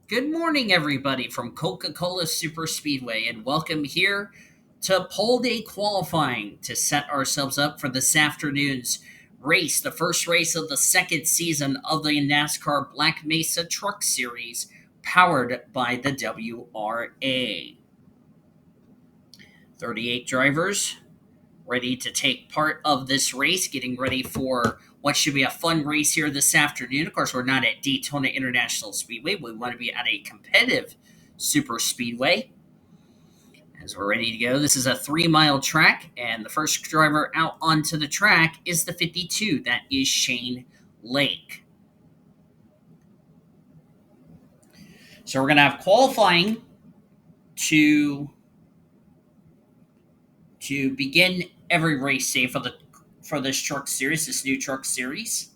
Good morning, everybody, from Coca-Cola Super Speedway, and welcome here to Pole Day qualifying to set ourselves up for this afternoon's race, the first race of the second season of the NASCAR Black Mesa Truck Series, powered by the WRA. 38 drivers ready to take part of this race, getting ready for what should be a fun race here this afternoon. Of course, we're not at Daytona International Speedway. We want to be at a competitive super speedway. As we're ready to go, this is a 3 mile track, and the first driver out onto the track is the 52. That is Shane Lake. So we're going to have qualifying to begin every race day for this truck series, this new truck series.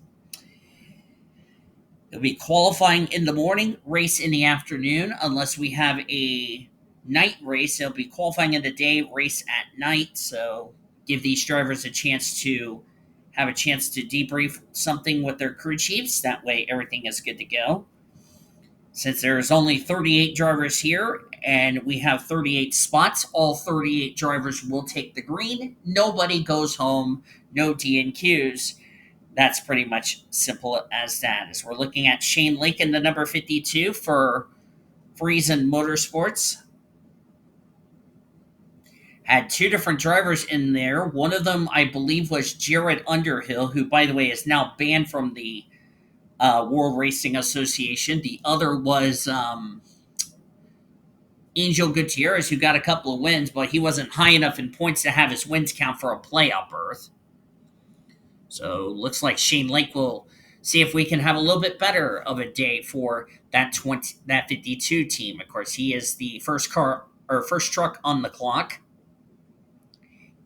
It'll be qualifying in the morning, race in the afternoon, unless we have a night race. It'll be qualifying in the day, race at night. So give these drivers a chance to debrief something with their crew chiefs. That way everything is good to go. Since there's only 38 drivers here and we have 38 spots, all 38 drivers will take the green. Nobody goes home, no DNQs. That's pretty much simple as that. As we're looking at Shane Lake in the number 52 for Friesen Motorsports. Had two different drivers in there. One of them, I believe, was Jared Underhill, who, by the way, is now banned from the World Racing Association. The other was Angel Gutierrez, who got a couple of wins, but he wasn't high enough in points to have his wins count for a playoff berth. So looks like Shane Lake will see if we can have a little bit better of a day for that 52 team. Of course, he is the first truck on the clock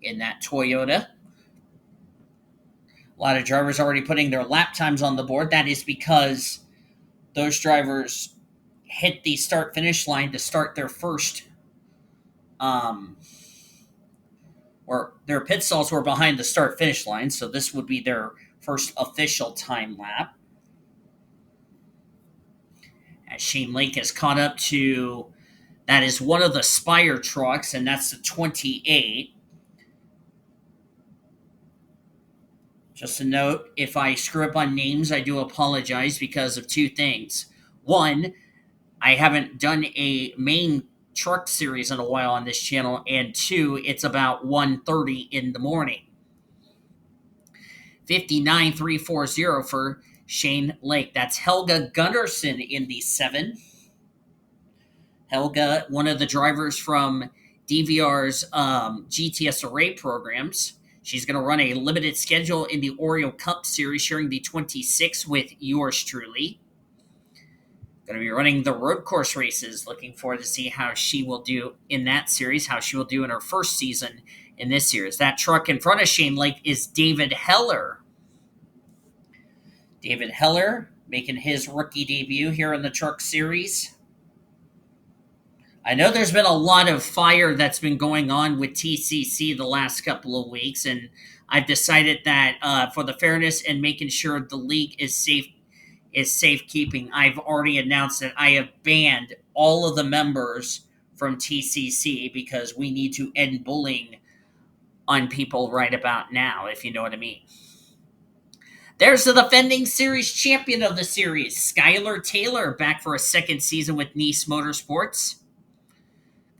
in that Toyota. A lot of drivers already putting their lap times on the board. That is because those drivers hit the start finish line to start their first or their pit stalls were behind the start finish line, so this would be their first official time lap. As Shane Lake has caught up to, that is one of the Spire trucks, and that's the 28. Just a note, if I screw up on names, I do apologize because of two things. One, I haven't done a main truck series in a while on this channel, and two, it's about 1:30 in the morning. 59340 for Shane Lake. That's Helga Gunnarsson in the 7. Helga, one of the drivers from DVR's GTS Array programs. She's going to run a limited schedule in the Oreo Cup Series, sharing the 26 with yours truly. Going to be running the road course races. Looking forward to see how she will do in that series, how she will do in her first season in this series. That truck in front of Shane Lake is David Heller. David Heller making his rookie debut here in the truck series. I know there's been a lot of fire that's been going on with TCC the last couple of weeks, and I've decided that for the fairness and making sure the league is safekeeping, I've already announced that I have banned all of the members from TCC because we need to end bullying on people right about now, if you know what I mean. There's the defending series champion of the series, Skylar Taylor, back for a second season with Nice Motorsports.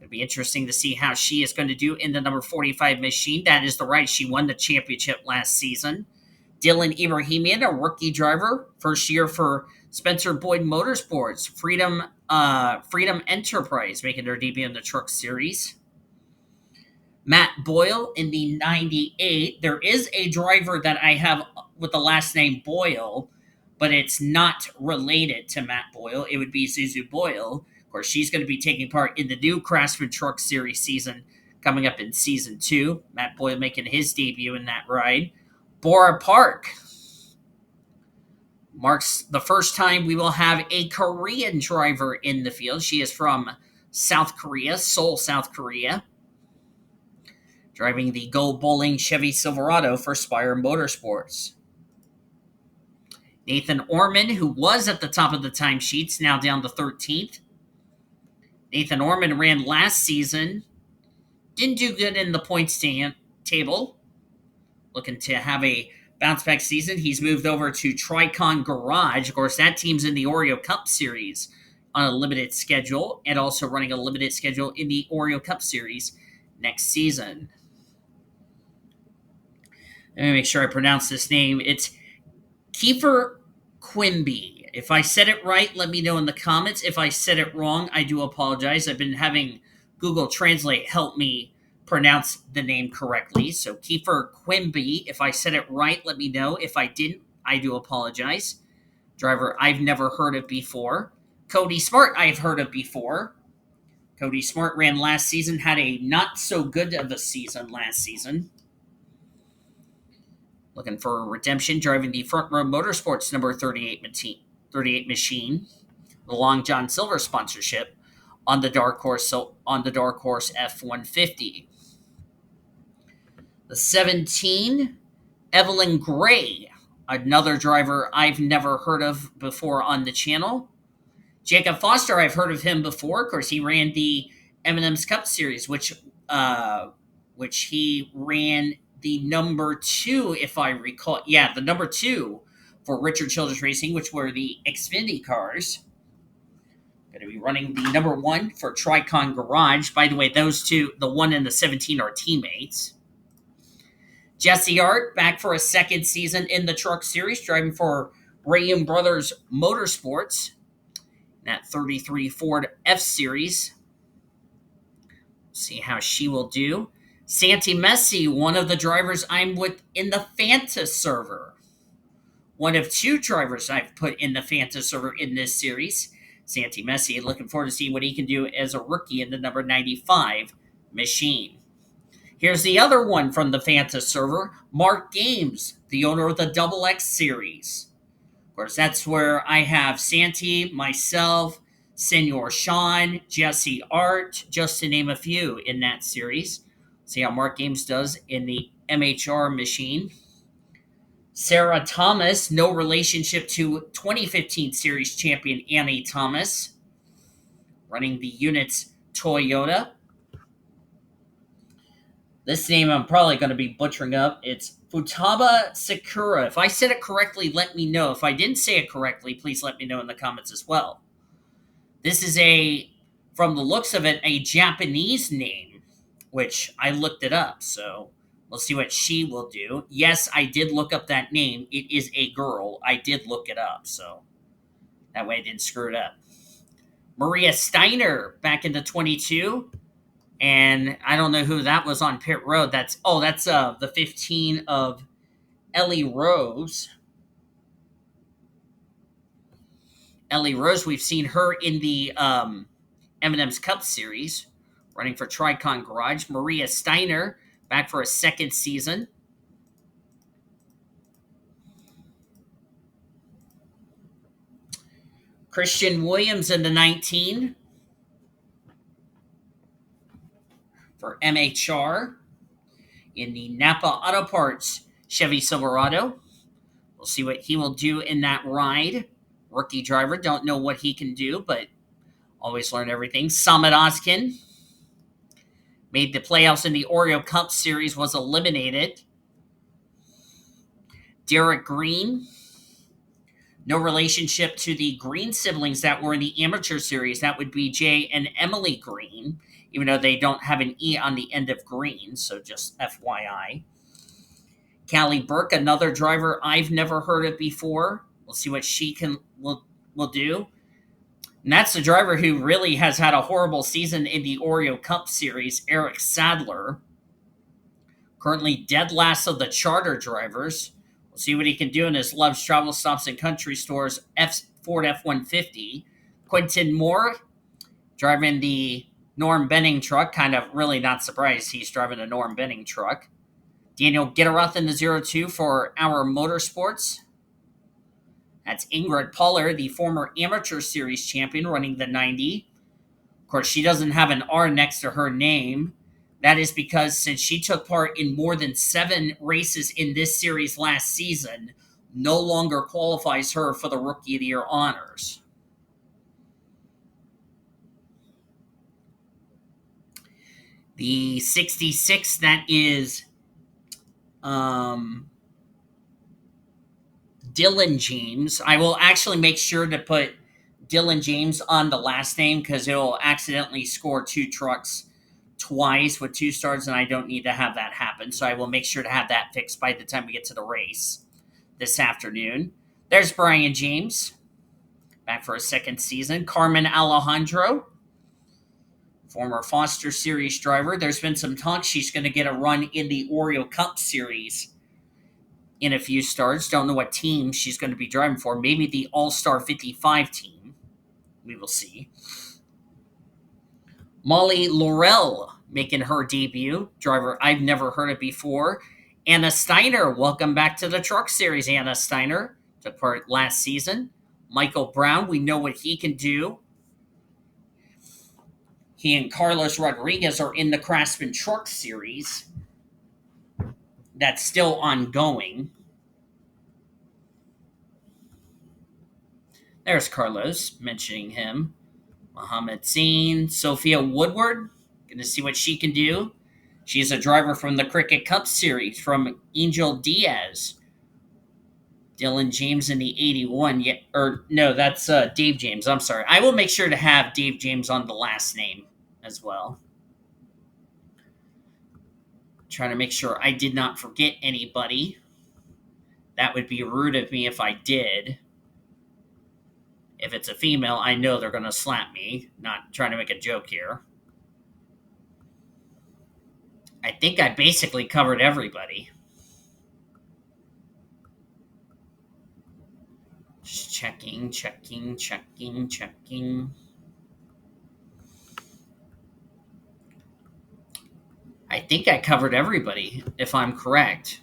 It'll be interesting to see how she is going to do in the number 45 machine. That is the right. She won the championship last season. Dylan Ibrahimian, a rookie driver, first year for Spencer Boyd Motorsports. Freedom Enterprise making their debut in the truck series. Matt Boyle in the 98. There is a driver that I have with the last name Boyle, but it's not related to Matt Boyle. It would be Zuzu Boyle. Of course, she's going to be taking part in the new Craftsman Truck Series season coming up in Season 2. Matt Boyle making his debut in that ride. Bora Park marks the first time we will have a Korean driver in the field. She is from South Korea, Seoul, South Korea, driving the Go Bowling Chevy Silverado for Spire Motorsports. Nathan Orman, who was at the top of the timesheets, now down to 13th. Nathan Orman ran last season. Didn't do good in the points table. Looking to have a bounce back season. He's moved over to Tricon Garage. Of course, that team's in the Oreo Cup Series on a limited schedule and also running a limited schedule in the Oreo Cup Series next season. Let me make sure I pronounce this name. It's Kiefer Quimby. If I said it right, let me know in the comments. If I said it wrong, I do apologize. I've been having Google Translate help me pronounce the name correctly. So Kiefer Quimby, if I said it right, let me know. If I didn't, I do apologize. Driver I've never heard of before. Cody Smart I've heard of before. Cody Smart ran last season, had a not so good of a season last season. Looking for redemption, driving the Front Row Motorsports number 38 machine, the Long John Silver sponsorship on the Dark Horse F-150. The 17, Evelyn Gray, another driver I've never heard of before on the channel. Jacob Foster, I've heard of him before. Of course, he ran the M&M's Cup Series, which he ran the number 2, if I recall. Yeah, the number 2 for Richard Childress Racing, which were the Xfinity cars. Going to be running the number 1 for Tricon Garage. By the way, those two, the 1 and the 17, are teammates. Jesse Art, back for a second season in the Truck Series, driving for Rayum Brothers Motorsports. That 33 Ford F-Series. See how she will do. Santi Messi, one of the drivers I'm with in the Fanta server. One of 2 drivers I've put in the Fanta server in this series. Santi Messi, looking forward to seeing what he can do as a rookie in the number 95 machine. Here's the other one from the Fanta server, Mark Games, the owner of the Double X series. Of course, that's where I have Santi, myself, Senor Sean, Jesse Art, just to name a few in that series. See how Mark Games does in the MHR machine. Sarah Thomas, no relationship to 2015 series champion Annie Thomas, running the unit's Toyota. This name I'm probably going to be butchering up. It's Futaba Sakura. If I said it correctly, let me know. If I didn't say it correctly, please let me know in the comments as well. This is from the looks of it, a Japanese name, which I looked it up. So we'll see what she will do. Yes, I did look up that name. It is a girl. I did look it up. So that way I didn't screw it up. Maria Steiner back into 22. And I don't know who that was on pit road. That's the 15 of Ellie Rose. Ellie Rose, we've seen her in the M&M's Cup Series, running for Tricon Garage. Maria Steiner, back for a second season. Christian Williams in the 19. For MHR in the Napa Auto Parts Chevy Silverado. We'll see what he will do in that ride. Rookie driver, don't know what he can do, but always learn everything. Samad Oskin made the playoffs in the Oreo Cup Series, was eliminated. Derek Green, no relationship to the Green siblings that were in the Amateur Series. That would be Jay and Emily Green, even though they don't have an E on the end of Green, so just FYI. Callie Burke, another driver I've never heard of before. We'll see what she will do. And that's the driver who really has had a horrible season in the Oreo Cup Series, Eric Sadler. Currently dead last of the charter drivers. We'll see what he can do in his Love's Travel Stops and Country Stores Ford F-150. Quentin Moore, driving the Norm Benning truck. Kind of really not surprised he's driving a Norm Benning truck. Daniel Gitteroth in the 02 for Our Motorsports. That's Ingrid Poller, the former Amateur Series champion, running the 90. Of course, she doesn't have an R next to her name. That is because since she took part in more than 7 races in this series last season, no longer qualifies her for the Rookie of the Year honors. The 66, that is Dylan James. I will actually make sure to put Dylan James on the last name because it'll accidentally score 2 trucks twice with 2 stars, and I don't need to have that happen. So I will make sure to have that fixed by the time we get to the race this afternoon. There's Brian James, back for a second season. Carmen Alejandro, former Foster Series driver. There's been some talk she's going to get a run in the Oreo Cup Series in a few starts. Don't know what team she's going to be driving for. Maybe the All-Star 55 team. We will see. Molly Laurel making her debut. Driver I've never heard of before. Anna Steiner, welcome back to the Truck Series, Anna Steiner. Took part last season. Michael Brown, we know what he can do. He and Carlos Rodriguez are in the Craftsman Truck Series. That's still ongoing. There's Carlos, mentioning him. Mohammed Zain, Sophia Woodward, going to see what she can do. She's a driver from the Cricket Cup Series from Angel Diaz. Dylan James in the 81. Yeah, or no, that's Dave James. I'm sorry. I will make sure to have Dave James on the last name as well. Trying to make sure I did not forget anybody. That would be rude of me if I did. If it's a female, I know they're going to slap me. Not trying to make a joke here. I think I basically covered everybody. Just checking. I think I covered everybody, if I'm correct.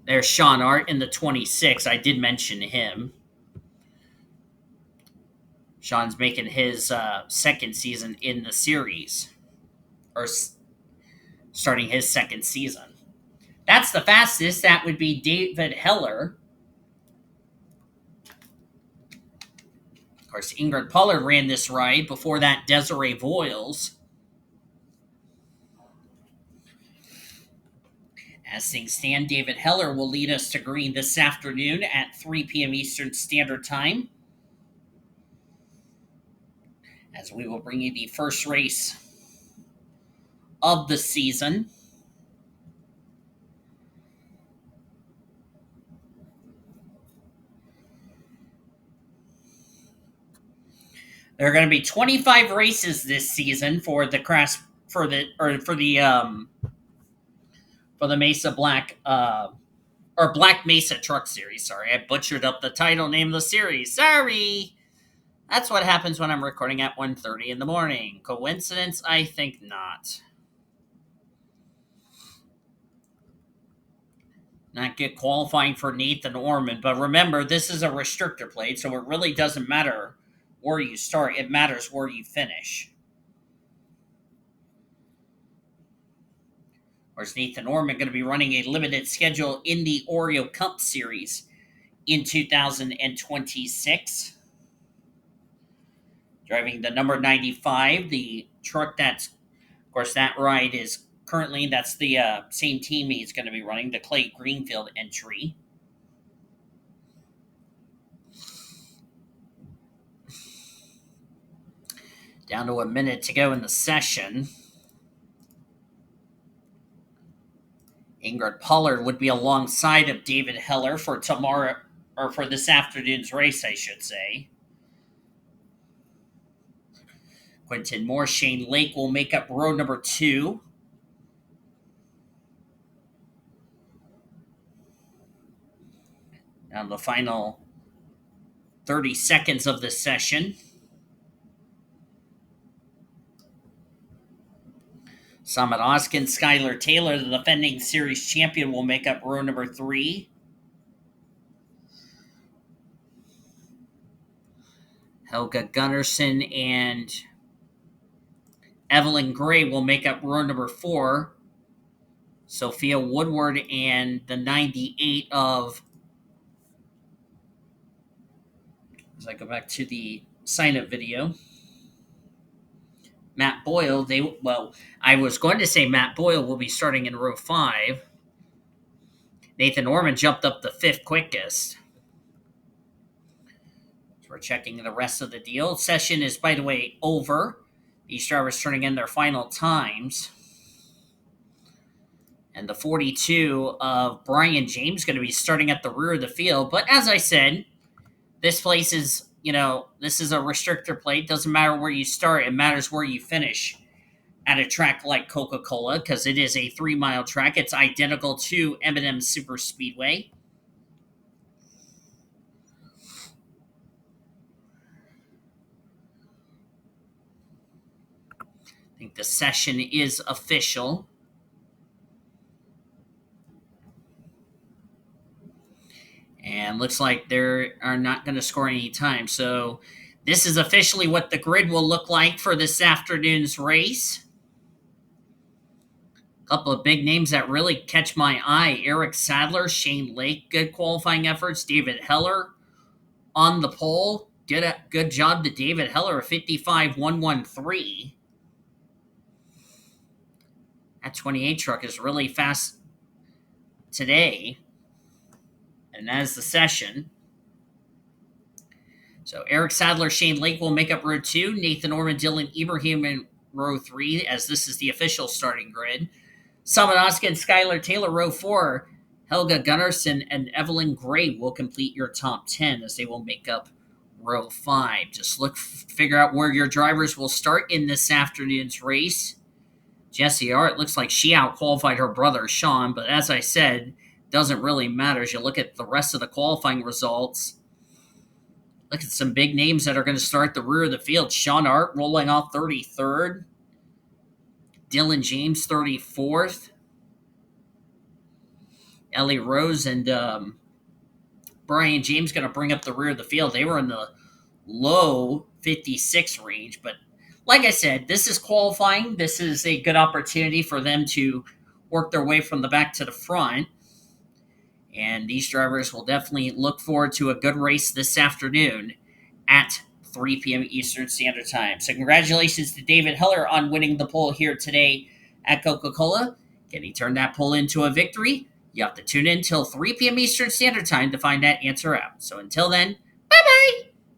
There's Sean Art in the 26. I did mention him. Sean's making his second season in the series. Or starting his second season. That's the fastest. That would be David Heller. Of course, Ingrid Pollard ran this ride. Before that, Desiree Voiles. As things stand, David Heller will lead us to green this afternoon at 3 p.m. Eastern Standard Time. As we will bring you the first race of the season. There are going to be 25 races this season for the Mesa Black or Black Mesa Truck Series. Sorry, I butchered up the title name of the series. Sorry. That's what happens when I'm recording at 1:30 in the morning. Coincidence? I think not. Not get qualifying for Nathan Orman, but remember, this is a restrictor plate, so it really doesn't matter where you start. It matters where you finish. Or is Nathan Orman going to be running a limited schedule in the Oreo Cup Series in 2026? Driving the number 95, the truck that's, of course, that ride is currently, that's the same team he's going to be running, the Clay Greenfield entry. Down to a minute to go in the session. Ingrid Pollard would be alongside of David Heller for tomorrow, or for this afternoon's race, I should say. Quentin Moore, Shane Lake will make up row number 2. Now the final 30 seconds of the session. Summit Oskin, Skylar Taylor, the defending series champion, will make up row number 3. Helga Gunnarsson and Evelyn Gray will make up row number 4. Sophia Woodward and the 98 of, as I go back to the sign up video, Matt Boyle. I was going to say Matt Boyle will be starting in row 5. Nathan Orman jumped up the 5th quickest. So we're checking the rest of the deal. Session is, by the way, over. These drivers turning in their final times. And the 42 of Brian James going to be starting at the rear of the field. But as I said, this place is, this is a restrictor plate. Doesn't matter where you start. It matters where you finish at a track like Coca-Cola, because it is a 3-mile track. It's identical to M&M Super Speedway. I think the session is official. And looks like they are not going to score any time. So this is officially what the grid will look like for this afternoon's race. A couple of big names that really catch my eye. Eric Sadler, Shane Lake, good qualifying efforts. David Heller on the pole. Good job to David Heller, 55.113. That 28 truck is really fast today. And that is the session. So Eric Sadler, Shane Lake will make up row 2. Nathan Orman, Dylan Ibrahim in row 3, as this is the official starting grid. Salman Oska and Skylar Taylor, row 4. Helga Gunnarsson and Evelyn Gray will complete your top 10, as they will make up row 5. Just figure out where your drivers will start in this afternoon's race. Jessie Art looks like she out-qualified her brother, Sean, but as I said, doesn't really matter as you look at the rest of the qualifying results. Look at some big names that are going to start the rear of the field. Sean Art rolling off 33rd. Dylan James 34th. Ellie Rose and Brian James going to bring up the rear of the field. They were in the low 56 range, but like I said, this is qualifying. This is a good opportunity for them to work their way from the back to the front. And these drivers will definitely look forward to a good race this afternoon at 3 p.m. Eastern Standard Time. So congratulations to David Heller on winning the pole here today at Coca-Cola. Can he turn that pole into a victory? You have to tune in till 3 p.m. Eastern Standard Time to find that answer out. So until then, bye-bye!